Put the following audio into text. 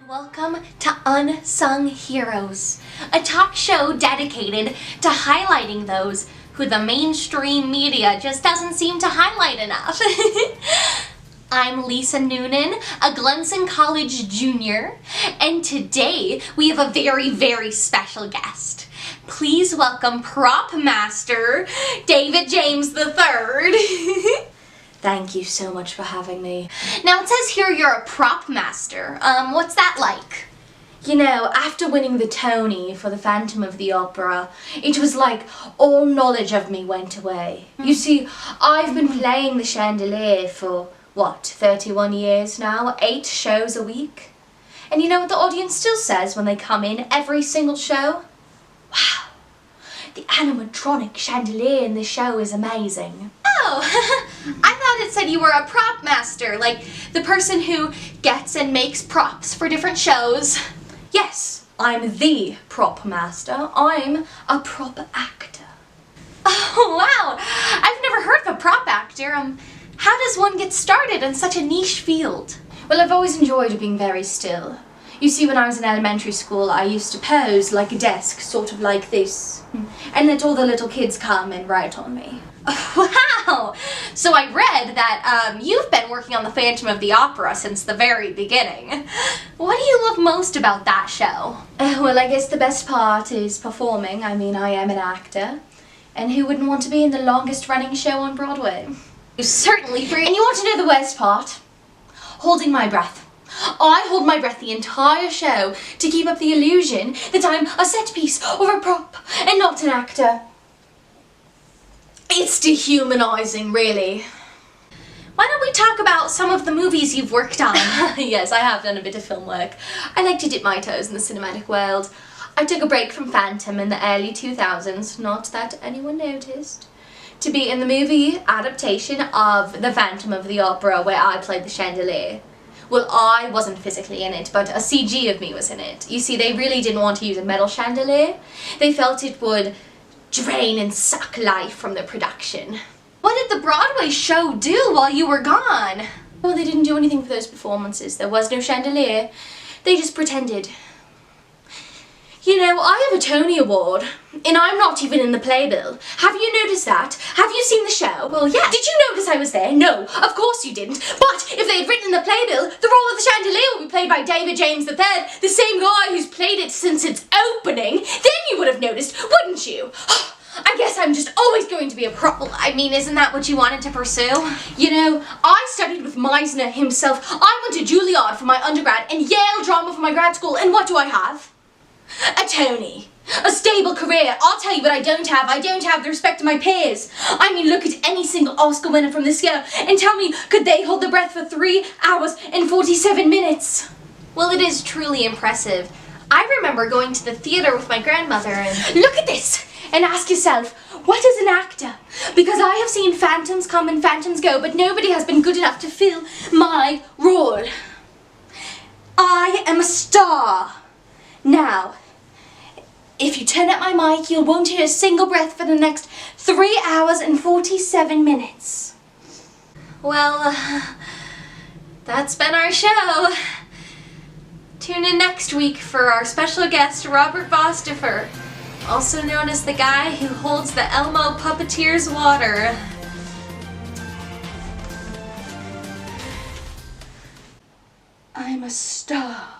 Welcome to Unsung Heroes, a talk show dedicated to highlighting those who the mainstream media just doesn't seem to highlight enough. I'm Lisa Noonan, a Unsung College junior, and today we have a very, very special guest. Please welcome prop master David James III. Thank you so much for having me. Now it says here you're a prop master. What's that like? You know, after winning the Tony for the Phantom of the Opera, it was like all knowledge of me went away. You see, I've been playing the chandelier for, 31 years now? 8 shows a week. And you know what the audience still says when they come in every single show? Wow, the animatronic chandelier in this show is amazing. Oh, I thought it said you were a prop master, like the person who gets and makes props for different shows. Yes, I'm the prop master. I'm a prop actor. Oh, wow. I've never heard of a prop actor. How does one get started in such a niche field? Well, I've always enjoyed being very still. You see, when I was in elementary school, I used to pose like a desk, sort of like this, and let all the little kids come and write on me. Wow! So I read that you've been working on the Phantom of the Opera since the very beginning. What do you love most about that show? Well, I guess the best part is performing. I mean, I am an actor. And who wouldn't want to be in the longest running show on Broadway? You certainly bring. And you want to know the worst part? Holding my breath. I hold my breath the entire show to keep up the illusion that I'm a set piece or a prop and not an actor. It's dehumanizing, really. Why don't we talk about some of the movies you've worked on? Yes, I have done a bit of film work. I like to dip my toes in the cinematic world. I took a break from Phantom in the early 2000s, not that anyone noticed, to be in the movie adaptation of The Phantom of the Opera where I played the chandelier. Well, I wasn't physically in it, but a CG of me was in it. You see, they really didn't want to use a metal chandelier. They felt it would drain and suck life from the production. What did the Broadway show do while you were gone? Well, they didn't do anything for those performances. There was no chandelier. They just pretended. You know, I have a Tony Award, and I'm not even in the playbill. Have you noticed that? Have you seen the show? Well, yeah. Did you notice I was there? No, of course you didn't. But if they had written in the playbill, the role of the chandelier will be played by David James III, the same guy who's played it since its opening. Then you would have noticed, wouldn't you? I guess I'm just always going to be a prop. I mean, isn't that what you wanted to pursue? You know, I studied with Meisner himself. I went to Juilliard for my undergrad and Yale drama for my grad school, and what do I have? A Tony. A stable career. I'll tell you what I don't have. I don't have the respect of my peers. I mean, look at any single Oscar winner from this year and tell me, could they hold their breath for 3 hours and 47 minutes? Well, it is truly impressive. I remember going to the theater with my grandmother and look at this and ask yourself, what is an actor? Because I have seen phantoms come and phantoms go, but nobody has been good enough to fill my role. I am a star. Now, if you turn up my mic, you won't hear a single breath for the next 3 hours and 47 minutes. Well, that's been our show. Tune in next week for our special guest, Robert Bostifer, also known as the guy who holds the Elmo puppeteer's water. I'm a star.